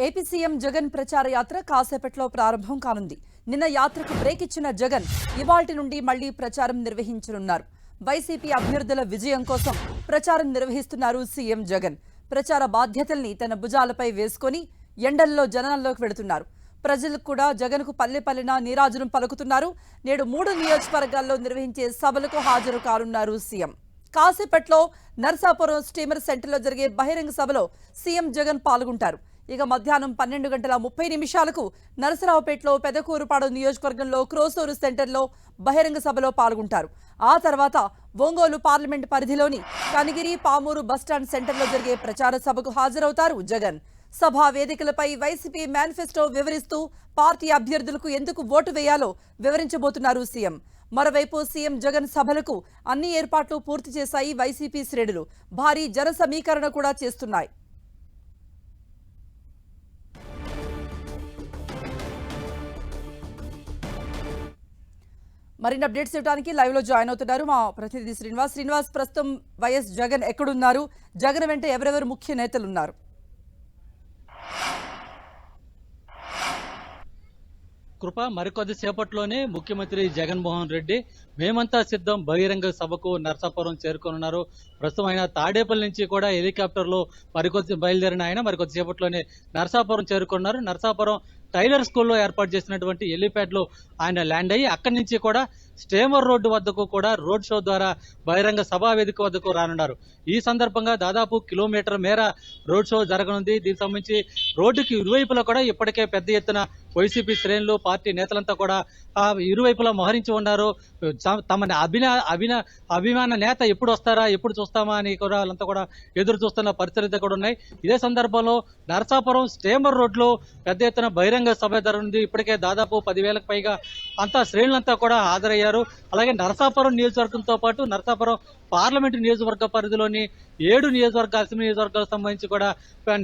AP CM Jagan ప్రచార యాత్ర కాసేపట్లో ప్రారంభం కానుంది. నిన్న యాత్రకు బ్రేక్ ఇచ్చిన జగన్ ఇవాల్టి నుండి మళ్లీ ప్రచారం నిర్వహించనున్నారు. వైసీపీ అభ్యర్థుల విజయం కోసం ప్రచారం నిర్వహిస్తున్నారు సీఎం జగన్. ప్రచార బాధ్యతల్ని తన భుజాలపై వేసుకొని ఎండల్లో జనాల్లోకి వెళుతున్నారు. ప్రజలకు కూడా జగన్కు పల్లె పల్లెన నీరాజనం పలుకుతున్నారు. నేడు 3 నియోజకవర్గాల్లో నిర్వహించే సభలకు హాజరు కానున్నారు సీఎం. కాసేపట్లో నర్సాపురం స్టీమర్ సెంటర్లో జరిగే బహిరంగ సభలో సీఎం జగన్ పాల్గొంటారు. ఇక మధ్యాహ్నం 12:30 నరసరావుపేటలో పెదకూరుపాడు నియోజకవర్గంలో క్రోసూరు సెంటర్లో బహిరంగ సభలో పాల్గొంటారు. ఆ తర్వాత ఒంగోలు పార్లమెంట్ పరిధిలోని కనిగిరి పామూరు బస్టాండ్ సెంటర్లో జరిగే ప్రచార సభకు హాజరవుతారు జగన్. సభా వేదికలపై వైసీపీ మేనిఫెస్టో వివరిస్తూ పార్టీ అభ్యర్థులకు ఎందుకు ఓటు వేయాలో వివరించబోతున్నారు సీఎం. మరోవైపు సీఎం జగన్ సభలకు అన్ని ఏర్పాట్లు పూర్తి చేశాయి వైసీపీ శ్రేణులు. భారీ జన సమీకరణ కూడా చేస్తున్నాయి. మరిన్ని అప్డేట్స్ ఇవ్వడానికి లైవ్ లో జాయిన్ అవుతున్నారు మా ప్రతినిధి శ్రీనివాస్. ప్రస్తుతం వైఎస్ జగన్ ఎక్కడున్నారు? జగన్ వెంట ఎవరెవరు ముఖ్య నేతలు ఉన్నారు? కృప మరికొద్ది సేపట్లోనే ముఖ్యమంత్రి జగన్మోహన్ రెడ్డి మేమంతా సిద్ధం బహిరంగ సభకు నర్సాపురం చేరుకోనున్నారు. ప్రస్తుతం ఆయన తాడేపల్లి నుంచి కూడా హెలికాప్టర్లో బయలుదేరిన ఆయన మరికొద్ది సేపట్లోనే నర్సాపురం చేరుకున్నారు. నర్సాపురం టైలర్ స్కూల్లో ఏర్పాటు చేసినటువంటి హెలీప్యాడ్ లో ఆయన ల్యాండ్ అయ్యి అక్కడి నుంచి కూడా స్టేమర్ రోడ్డు వద్దకు కూడా రోడ్ షో ద్వారా బహిరంగ సభా వేదిక వద్దకు రానున్నారు. ఈ సందర్భంగా దాదాపు కిలోమీటర్ మేర రోడ్ షో జరగనుంది. దీనికి సంబంధించి రోడ్డుకి ఇరువైపులా కూడా ఇప్పటికే పెద్ద ఎత్తున వైసీపీ శ్రేణులు పార్టీ నేతలంతా కూడా ఇరువైపులా మోహరించి ఉన్నారు. తమ అభిమాన నేత ఎప్పుడు వస్తారా, ఎప్పుడు చూస్తామా అని కూడా వాళ్ళంతా కూడా ఎదురు చూస్తున్న పరిస్థితులు కూడా ఉన్నాయి. ఇదే సందర్భంలో నరసాపురం స్టేమర్ రోడ్లో పెద్ద ఎత్తున బహిరంగ సభ జరుగుతుంది. ఇప్పటికే దాదాపు 10,000కు పైగా అంతా శ్రేణులంతా కూడా హాజరయ్యారు. అలాగే నరసాపురం నియోజకవర్గంతో పాటు నరసాపురం పార్లమెంటు నియోజకవర్గ పరిధిలోని 7 నియోజకవర్గాలు అసెంబ్లీ నియోజకవర్గాలకు సంబంధించి కూడా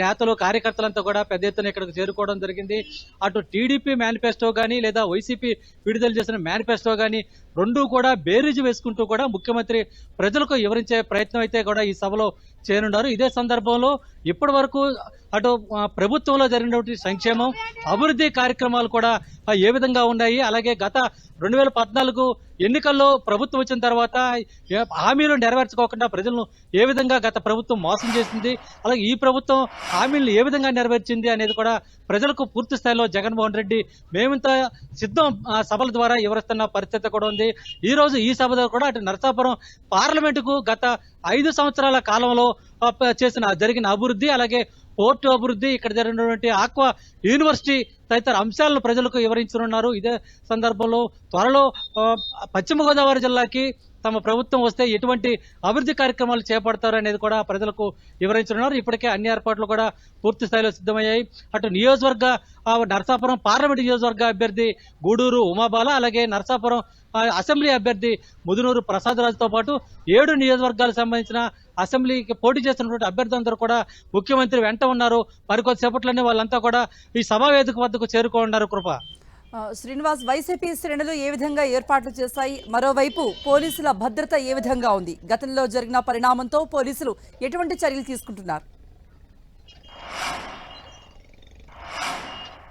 నేతలు కార్యకర్తలంతా కూడా పెద్ద ఎత్తున ఇక్కడికి చేరుకోవడం జరిగింది. అటు టీడీపీ మేనిఫెస్టో కానీ లేదా వైసీపీ విడుదల చేసిన మేనిఫెస్టో కానీ రెండూ కూడా బేరీజు వేసుకుంటూ కూడా ముఖ్యమంత్రి ప్రజలకు వివరించే ప్రయత్నం అయితే కూడా ఈ సభలో చేయనున్నారు. ఇదే సందర్భంలో ఇప్పటి వరకు అటు ప్రభుత్వంలో జరిగినటువంటి సంక్షేమం అభివృద్ధి కార్యక్రమాలు కూడా ఏ విధంగా ఉన్నాయి, అలాగే గత 2014 ఎన్నికల్లో ప్రభుత్వం వచ్చిన తర్వాత హామీలు నెరవేర్చుకోకుండా ప్రజలను ఏ విధంగా గత ప్రభుత్వం మోసం చేసింది, అలాగే ఈ ప్రభుత్వం హామీలను ఏ విధంగా నెరవేర్చింది అనేది కూడా ప్రజలకు పూర్తి స్థాయిలో జగన్మోహన్ రెడ్డి మేమింత సిద్ధం సభల ద్వారా వివరిస్తున్న పరిస్థితి కూడా ఉంది. ఈ రోజు ఈ సభలో కూడా అటు నరసాపురం పార్లమెంటుకు గత 5 సంవత్సరాల కాలంలో జరిగిన అభివృద్ధి, అలాగే పోర్టు అభివృద్ధి, ఇక్కడ జరిగినటువంటి ఆక్వా యూనివర్సిటీ తదితర అంశాలను ప్రజలకు వివరించనున్నారు. ఇదే సందర్భంలో త్వరలో పశ్చిమ గోదావరి జిల్లాకి తమ ప్రభుత్వం వస్తే ఎటువంటి అభివృద్ధి కార్యక్రమాలు చేపడతారు అనేది కూడా ప్రజలకు వివరించనున్నారు. ఇప్పటికే అన్ని ఏర్పాట్లు కూడా పూర్తి స్థాయిలో సిద్ధమయ్యాయి. అటు నరసాపురం పార్లమెంటు నియోజకవర్గ అభ్యర్థి గూడూరు ఉమాబాల, అలాగే నరసాపురం అసెంబ్లీ అభ్యర్థి ముదునూరు ప్రసాదరాజుతో పాటు 7 నియోజకవర్గాలకు సంబంధించిన అసెంబ్లీకి పోటీ చేస్తున్నటువంటి అభ్యర్థులందరూ కూడా ముఖ్యమంత్రి వెంట ఉన్నారు. మరికొద్ది సేపట్లోనే వాళ్ళంతా కూడా ఈ సభా వేదిక వద్దకు చేరుకోనున్నారు. కృప శ్రీనివాస్, వైసీపీ శ్రేణులు ఏ విధంగా ఏర్పాట్లు చేశాయి? మరోవైపు పోలీసుల భద్రత ఏ విధంగా ఉంది? గతంలో జరిగిన పరిణామంతో పోలీసులు ఎటువంటి చర్యలు తీసుకుంటున్నారు?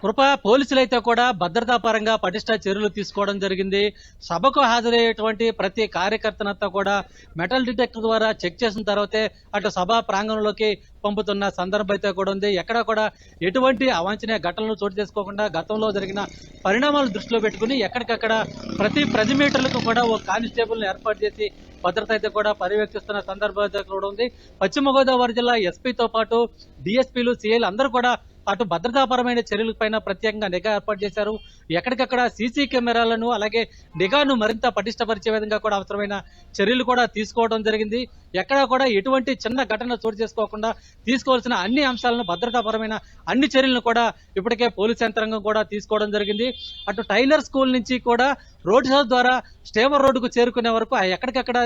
కృప పోలీసులైతే కూడా భద్రతా పరంగా పటిష్ట చర్యలు తీసుకోవడం జరిగింది. సభకు హాజరయ్యేటువంటి ప్రతి కార్యకర్తనంతా కూడా మెటల్ డిటెక్టర్ ద్వారా చెక్ చేసిన తర్వాతే అటు సభా ప్రాంగణంలోకి పంపుతున్న సందర్భం అయితే కూడా ఉంది. ఎక్కడా కూడా ఎటువంటి అవాంఛనీయ ఘటనలు చోటు చేసుకోకుండా గతంలో జరిగిన పరిణామాలు దృష్టిలో పెట్టుకుని ఎక్కడికక్కడ ప్రతి 10 మీటర్లకు కూడా ఓ కానిస్టేబుల్ని ఏర్పాటు చేసి భద్రత అయితే కూడా పర్యవేక్షిస్తున్న సందర్భం అయితే కూడా ఉంది. పశ్చిమ గోదావరి జిల్లా ఎస్పీతో పాటు డిఎస్పీలు, సిఐలు అందరూ కూడా అటు భద్రతాపరమైన చర్యలపైన ప్రత్యేకంగా నిఘా ఏర్పాటు చేశారు. ఎక్కడికక్కడ సీసీ కెమెరాలను అలాగే నిఘాను మరింత పటిష్టపరిచే విధంగా కూడా అవసరమైన చర్యలు కూడా తీసుకోవడం జరిగింది. ఎక్కడా కూడా ఎటువంటి చిన్న ఘటన చోటు చేసుకోకుండా తీసుకోవాల్సిన అన్ని అంశాలను భద్రతాపరమైన అన్ని చర్యలను కూడా ఇప్పటికే పోలీస్ యంత్రాంగం కూడా తీసుకోవడం జరిగింది. అటు టైలర్ స్కూల్ నుంచి కూడా రోడ్ షో ద్వారా స్టేమర్ రోడ్డుకు చేరుకునే వరకు ఎక్కడికక్కడ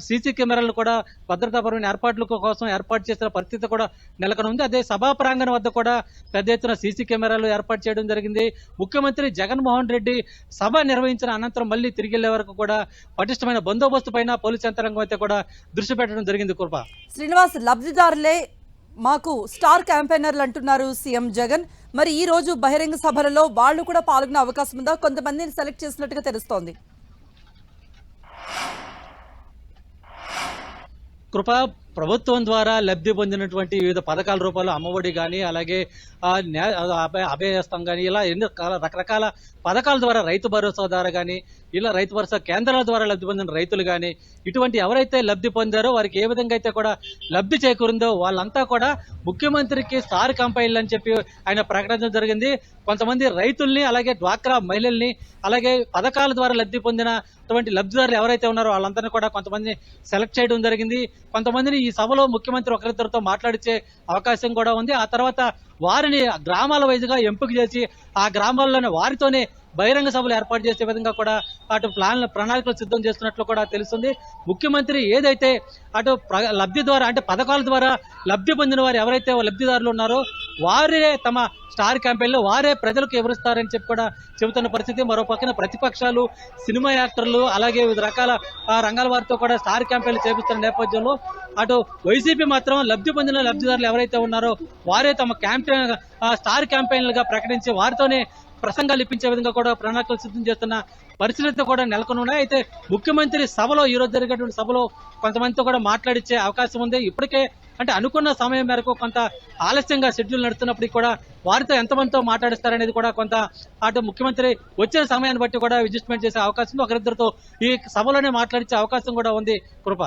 సీసీ కెమెరాలను కూడా భద్రతాపరమైన ఏర్పాట్ల కోసం ఏర్పాటు చేసిన పరిస్థితి కూడా నెలకొనుంది. అదే సభా ప్రాంగణం వద్ద కూడా పెద్ద ఎత్తున సీసీ కెమెరాలు ఏర్పాటు చేయడం జరిగింది. ముఖ్యమంత్రి జగన్మోహన్ రెడ్డి సభ నిర్వహించిన అనంతరం మళ్ళీ తిరిగి వెళ్లే వరకు కూడా పటిష్టమైన బందోబస్తు పైన పోలీస్ యంత్రాంగం అయితే కూడా దృష్టి పెట్టడం జరిగింది. కృప శ్రీనివాస్, లబ్ధిదారులే మాకు స్టార్ క్యాంపెయినర్లు అంటున్నారు సీఎం జగన్. మరి ఈ రోజు బహిరంగ సభలలో వాళ్ళు కూడా పాల్గొనే అవకాశం ఉందా? కొంతమందిని సెలెక్ట్ చేసినట్టుగా తెలుస్తోంది. కృప ప్రభుత్వం ద్వారా లబ్ధి పొందినటువంటి వివిధ పథకాల రూపాయలు అమ్మఒడి కానీ అలాగే అభయహస్తం కానీ ఇలా ఎన్నో రకరకాల పథకాల ద్వారా రైతు భరోసా ద్వారా కానీ ఇలా రైతు భరోసా కేంద్రాల ద్వారా లబ్ధి పొందిన రైతులు కానీ ఇటువంటి ఎవరైతే లబ్ధి పొందారో వారికి ఏ విధంగా అయితే కూడా లబ్ధి చేకూరిందో వాళ్ళంతా కూడా ముఖ్యమంత్రికి స్టార్ కంపైన్లు అని చెప్పి ఆయన ప్రకటించడం జరిగింది. కొంతమంది రైతుల్ని అలాగే డ్వాక్రా మహిళల్ని అలాగే పథకాల ద్వారా లబ్ధి పొందినటువంటి లబ్ధిదారులు ఎవరైతే ఉన్నారో వాళ్ళందరినీ కూడా కొంతమంది సెలెక్ట్ చేయడం జరిగింది. కొంతమందిని ఈ సభలో ముఖ్యమంత్రి ఒకరిద్దరితో మాట్లాడించే అవకాశం కూడా ఉంది. ఆ తర్వాత వారిని గ్రామాల వైజ్గా ఎంపిక చేసి ఆ గ్రామాల్లోనే వారితోనే బహిరంగ సభలు ఏర్పాటు చేసే విధంగా కూడా అటు ప్రణాళికలు సిద్ధం చేస్తున్నట్లు కూడా తెలుస్తుంది. ముఖ్యమంత్రి ఏదైతే అటు లబ్ధి ద్వారా అంటే పథకాల ద్వారా లబ్ధి పొందిన వారు ఎవరైతే లబ్ధిదారులు ఉన్నారో వారే తమ స్టార్ క్యాంపెయిన్లో వారే ప్రజలకు ఎవరిస్తారని చెప్పి కూడా చెబుతున్న పరిస్థితి. మరో పక్కన ప్రతిపక్షాలు, సినిమా యాక్టర్లు అలాగే వివిధ రకాల రంగాల వారితో కూడా స్టార్ క్యాంపెయిన్లు చేపిస్తున్న నేపథ్యంలో అటు వైసీపీ మాత్రం లబ్ధి పొందిన లబ్ధిదారులు ఎవరైతే ఉన్నారో వారే తమ స్టార్ క్యాంపెయిన్లుగా ప్రకటించి వారితోనే ప్రసంగాలు ఇప్పించే విధంగా కూడా ప్రణాళికలు సిద్ధం చేస్తున్న పరిస్థితులు కూడా నెలకొని ఉన్నాయి. అయితే ముఖ్యమంత్రి సభలో ఈ రోజు జరిగేటువంటి సభలో కొంతమందితో కూడా మాట్లాడించే అవకాశం ఉంది. ఇప్పటికే అంటే అనుకున్న సమయం మేరకు కొంత ఆలస్యంగా షెడ్యూల్ నడుస్తున్నప్పటికీ కూడా వారితో ఎంతమందితో మాట్లాడిస్తారనేది కూడా కొంత అటు ముఖ్యమంత్రి వచ్చిన సమయాన్ని బట్టి కూడా అడ్జస్ట్మెంట్ చేసే అవకాశం ఉంది. ఒకరిద్దరితో ఈ సభలోనే మాట్లాడించే అవకాశం కూడా ఉంది. కృప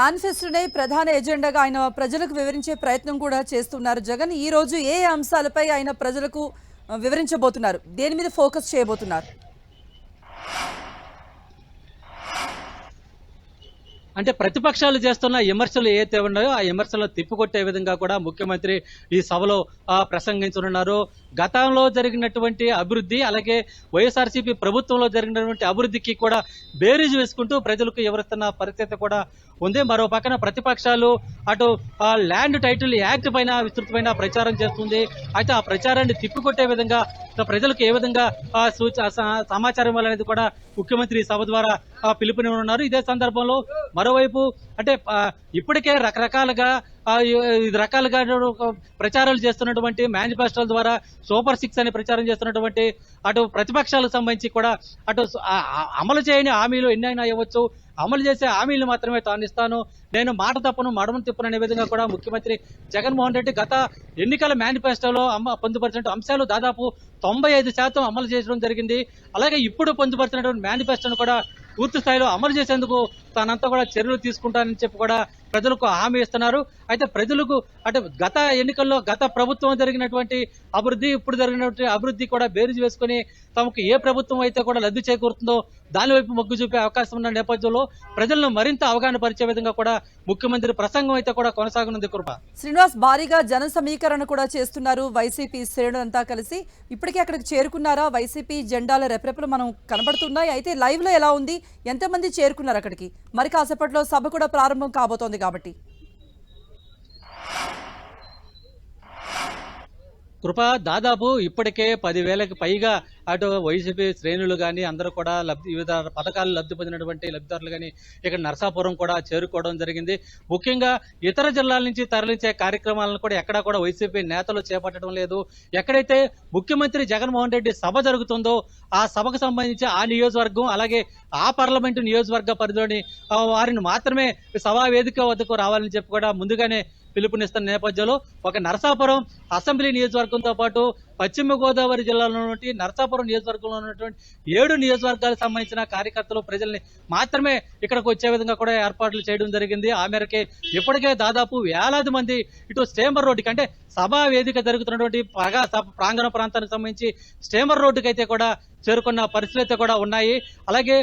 మేనిఫెస్టోనే ప్రధాన ఎజెండాగా ఆయన ప్రజలకు వివరించే ప్రయత్నం కూడా చేస్తున్నారు జగన్. ఈ రోజు ఏ అంశాలపై ఆయన ప్రజలకు వివరించబోతున్నారు? దేని మీద ఫోకస్ చేయబోతున్నారు? అంటే ప్రతిపక్షాలు చేస్తున్న విమర్శలు ఏదైతే ఉన్నాయో ఆ విమర్శలను తిప్పికొట్టే విధంగా కూడా ముఖ్యమంత్రి ఈ సభలో ప్రసంగించనున్నారు. గతంలో జరిగినటువంటి అభివృద్ధి అలాగే వైఎస్ఆర్సీపీ ప్రభుత్వంలో జరిగినటువంటి అభివృద్ధికి కూడా బేరీజు వేసుకుంటూ ప్రజలకు వివరిస్తున్న పరిస్థితి కూడా ఉంది. మరో పక్కన ప్రతిపక్షాలు అటు ల్యాండ్ టైటిల్ యాక్ట్ పైన విస్తృతమైన ప్రచారం చేస్తుంది. అయితే ఆ ప్రచారాన్ని తిప్పికొట్టే విధంగా ప్రజలకు ఏ విధంగా సమాచారం ఇవ్వాలనేది కూడా ముఖ్యమంత్రి సభ ద్వారా పిలుపునివ్వనున్నారు. ఇదే సందర్భంలో మరోవైపు అంటే ఇప్పటికే రకరకాలుగా ప్రచారాలు చేస్తున్నటువంటి మేనిఫెస్టోల ద్వారా సూపర్ 6 అని ప్రచారం చేస్తున్నటువంటి అటు ప్రతిపక్షాలకు సంబంధించి కూడా అటు అమలు చేయని హామీలు ఎన్నైనా ఇవ్వచ్చు, అమలు చేసే హామీలు మాత్రమే తాను ఇస్తాను, నేను మాట తప్పను మడమను తిప్పను అనే విధంగా కూడా ముఖ్యమంత్రి జగన్మోహన్ రెడ్డి గత ఎన్నికల మేనిఫెస్టోలో పొందుపరిచిన అంశాలు దాదాపు 95% అమలు చేయడం జరిగింది. అలాగే ఇప్పుడు పొందుపరిచినటువంటి మేనిఫెస్టోను కూడా పూర్తి స్థాయిలో అమలు చేసేందుకు తానంతా కూడా చర్యలు తీసుకుంటానని చెప్పి కూడా ప్రజలకు హామీ ఇస్తున్నారు. అయితే ప్రజలకు అటు గత ఎన్నికల్లో గత ప్రభుత్వం జరిగినటువంటి అభివృద్ధి ఇప్పుడు జరిగినటువంటి అభివృద్ధి కూడా బేరీజు వేసుకుని తమకు ఏ ప్రభుత్వం అయితే కూడా లబ్ధి చేకూరుతుందో దాని వైపు మొగ్గు చూపే అవకాశం ఉన్న నేపథ్యంలో ప్రజలను మరింత అవగాహన పరిచే విధంగా కూడా ముఖ్యమంత్రి ప్రసంగం అయితే కూడా కొనసాగనుంది. కృప శ్రీనివాస్, భారీగా జన సమీకరణ కూడా చేస్తున్నారు వైసీపీ శ్రేణులంతా కలిసి. ఇప్పటికే అక్కడికి చేరుకున్నారా? వైసీపీ జెండాల రెపరెపలు మనం కనబడుతున్నాయి. అయితే లైవ్ లో ఎలా ఉంది? ఎంతమంది చేరుకున్నారు అక్కడికి? మరి కాసేపట్లో సభ కూడా ప్రారంభం కాబోతోంది కాబట్టి. కృప దాదాపు ఇప్పటికే 10,000కి పైగా అటు వైసీపీ శ్రేణులు కానీ అందరూ కూడా వివిధ పథకాలు లబ్ధి పొందినటువంటి లబ్ధిదారులు కానీ ఇక్కడ నరసాపురం కూడా చేరుకోవడం జరిగింది. ముఖ్యంగా ఇతర జిల్లాల నుంచి తరలించే కార్యక్రమాలను కూడా ఎక్కడా కూడా వైసీపీ నేతలు చేపట్టడం లేదు. ఎక్కడైతే ముఖ్యమంత్రి జగన్మోహన్ రెడ్డి సభ జరుగుతుందో ఆ సభకు సంబంధించి ఆ నియోజకవర్గం అలాగే ఆ పార్లమెంటు నియోజకవర్గ పరిధిలోని వారిని మాత్రమే సభా వేదిక వద్దకు రావాలని చెప్పి కూడా ముందుగానే పిలుపునిస్తున్న నేపథ్యంలో ఒక నరసాపురం అసెంబ్లీ నియోజకవర్గంతో పాటు పశ్చిమ గోదావరి జిల్లాలో ఉన్నటువంటి నరసాపురం నియోజకవర్గంలో ఉన్నటువంటి 7 నియోజకవర్గాలకు సంబంధించిన కార్యకర్తలు ప్రజల్ని మాత్రమే ఇక్కడికి వచ్చే విధంగా కూడా ఏర్పాట్లు చేయడం జరిగింది. ఆ మేరకే ఇప్పటికే దాదాపు వేలాది మంది ఇటు స్టేంబర్ రోడ్డుకి అంటే సభా వేదిక జరుగుతున్నటువంటి ప్రాంగణ ప్రాంతానికి సంబంధించి స్టేంబర్ రోడ్డుకి అయితే కూడా చేరుకున్న పరిస్థితులు కూడా ఉన్నాయి. అలాగే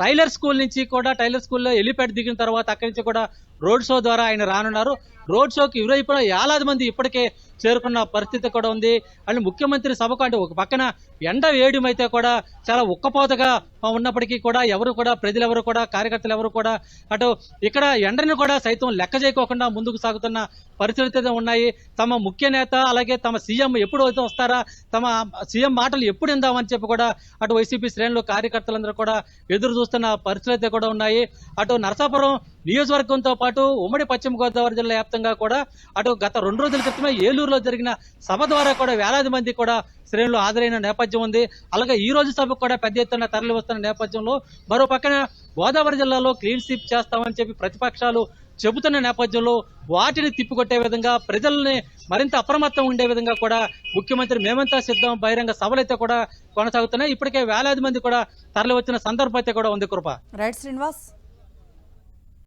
టైలర్ స్కూల్ నుంచి కూడా టైలర్ స్కూల్లో ఎలిప్యాడ్ దిగిన తర్వాత అక్కడి నుంచి కూడా రోడ్ షో ద్వారా ఆయన రానున్నారు. రోడ్ షోకి ఇరువైపులా వేలాది మంది ఇప్పటికే చేరుకున్న పరిస్థితి కూడా ఉంది. అండ్ ముఖ్యమంత్రి సభకు అంటే ఒక పక్కన ఎండ వేయడం అయితే కూడా చాలా ఉక్కపోతగా ఉన్నప్పటికీ కూడా ఎవరు కూడా ప్రజలెవరు కూడా కార్యకర్తలు ఎవరు కూడా అటు ఇక్కడ ఎండను కూడా సైతం లెక్క చేయకోకుండా ముందుకు సాగుతున్న పరిస్థితులు ఉన్నాయి. తమ ముఖ్య నేత అలాగే తమ సీఎం ఎప్పుడు వస్తారా, తమ సీఎం మాటలు ఎప్పుడు విందామని చెప్పి కూడా అటు వైసీపీ శ్రేణులు కార్యకర్తలందరూ కూడా ఎదురు చూస్తున్న పరిస్థితులు అయితే కూడా ఉన్నాయి. అటు నరసాపురం నియోజకవర్గంతో పాటు ఉమ్మడి పశ్చిమ గోదావరి జిల్లా వ్యాప్తంగా కూడా అటు గత 2 రోజుల క్రితమే ఏలూరులో జరిగిన సభ ద్వారా కూడా వేలాది మంది కూడా శ్రేణులు హాజరైన నేపథ్యం ఉంది. అలాగే ఈ రోజు సభకు కూడా పెద్ద ఎత్తున తరలి వస్తున్న నేపథ్యంలో మరో పక్కన గోదావరి జిల్లాలో క్లీన్ స్వీప్ చేస్తామని చెప్పి ప్రతిపక్షాలు చెబుతున్న నేపథ్యంలో వాటిని తిప్పికొట్టే విధంగా ప్రజల్ని మరింత అప్రమత్తం ఉండే విధంగా కూడా ముఖ్యమంత్రి మేమంతా సిద్ధం బహిరంగ సభలైతే కూడా కొనసాగుతున్నాయి. ఇప్పటికే వేలాది మంది కూడా తరలి వచ్చిన సందర్భం అయితే కూడా ఉంది కృప. రైట్ శ్రీనివాస్.